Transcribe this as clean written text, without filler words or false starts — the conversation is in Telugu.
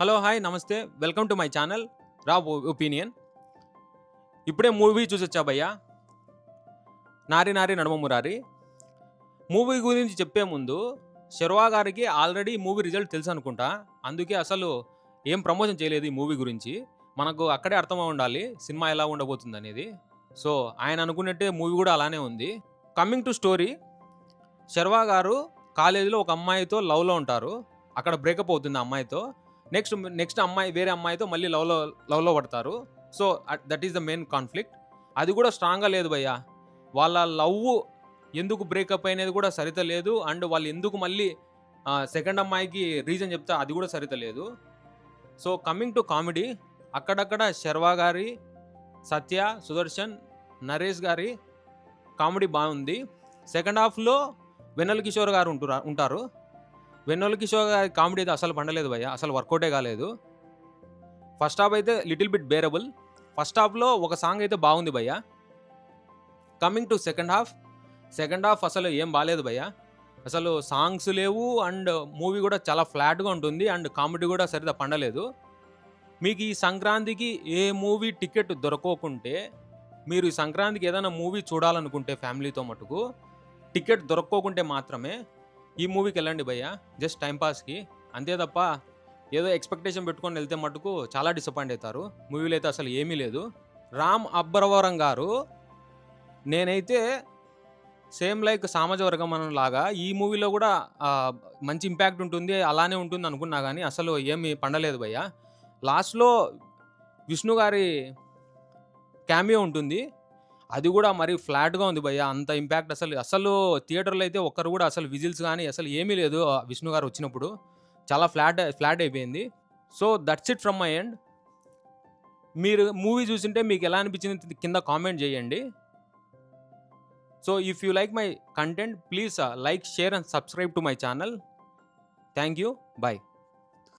హలో హాయ్ నమస్తే వెల్కమ్ టు మై ఛానల్ రా ఒపీనియన్. ఇప్పుడే మూవీ చూసొచ్చా భయ్యా, నారి నారి నడుమ మురారి. మూవీ గురించి చెప్పే ముందు శర్వా గారికి ఆల్రెడీ మూవీ రిజల్ట్ తెలుసు అనుకుంటా, అందుకే అసలు ఏం ప్రమోషన్ చేయలేదు ఈ మూవీ గురించి. మనకు అక్కడే అర్థమై ఉండాలి సినిమా ఎలా ఉండబోతుంది అనేది. సో ఆయన అనుకున్నట్టే మూవీ కూడా అలానే ఉంది. కమింగ్ టు స్టోరీ, శర్వా గారు కాలేజీలో ఒక అమ్మాయితో లవ్లో ఉంటారు. అక్కడ బ్రేకప్ అవుతుంది ఆ అమ్మాయితో. నెక్స్ట్ అమ్మాయి వేరే అమ్మాయితో మళ్ళీ లవ్లో పడతారు. So that is the main conflict. అది కూడా స్ట్రాంగ్గా లేదు భయ్య. వాళ్ళ లవ్ ఎందుకు బ్రేకప్ అయినది కూడా సరిత లేదు. అండ్ వాళ్ళు ఎందుకు మళ్ళీ సెకండ్ అమ్మాయికి రీజన్ చెప్తే అది కూడా సరిత లేదు. సో కమింగ్ టు కామెడీ, అక్కడక్కడ శర్వా గారి, సత్య, సుదర్శన్, నరేష్ గారి కామెడీ బాగుంది. సెకండ్ హాఫ్లో వెన్నెల కిషోర్ గారు ఉంటారు. వెన్నెల కిషోర్ గారి కామెడీ అయితే అసలు పండలేదు భయ్య, అసలు వర్కౌటే కాలేదు. ఫస్ట్ హాఫ్ అయితే లిటిల్ బిట్ బేరబుల్. ఫస్ట్ హాఫ్లో ఒక సాంగ్ అయితే బాగుంది భయ్య. కమింగ్ టు సెకండ్ హాఫ్ అసలు ఏం బాగాలేదు భయ్య. అసలు సాంగ్స్ లేవు అండ్ మూవీ కూడా చాలా ఫ్లాట్గా ఉంటుంది అండ్ కామెడీ కూడా సరిగ్గా పండలేదు. మీకు ఈ సంక్రాంతికి ఏ మూవీ టికెట్ దొరకకుంటే, మీరు ఈ సంక్రాంతికి ఏదైనా మూవీ చూడాలనుకుంటే ఫ్యామిలీతో మటుకు టికెట్ దొరక్కోకుంటే మాత్రమే ఈ మూవీకి వెళ్ళండి భయ్య, జస్ట్ టైంపాస్కి. అంతే తప్ప ఏదో ఎక్స్పెక్టేషన్ పెట్టుకొని వెళ్తే మటుకు చాలా డిసప్పాయింట్ అవుతారు. మూవీలో అయితే అసలు ఏమీ లేదు. రామ్ అబ్బరవరం గారు, నేనైతే సేమ్ లైక్ సామాజ వర్గం లాగా ఈ మూవీలో కూడా మంచి ఇంపాక్ట్ ఉంటుంది, అలానే ఉంటుంది అనుకున్నా కానీ అసలు ఏమీ పండలేదు భయ్య. లాస్ట్లో విష్ణు గారి క్యామియో ఉంటుంది, అది కూడా మరి ఫ్లాట్గా ఉంది భయ్య. అంత ఇంపాక్ట్ అసలు థియేటర్లో అయితే ఒక్కరు కూడా అసలు విజిల్స్ కానీ అసలు ఏమీ లేదు. విష్ణు గారు వచ్చినప్పుడు చాలా ఫ్లాట్ అయిపోయింది. So that's it from my end. మీరు మూవీ చూసింటే మీకు ఎలా అనిపించింది కింద కామెంట్ చేయండి. So if you like my content, please like, share and subscribe to my channel. Thank you, bye.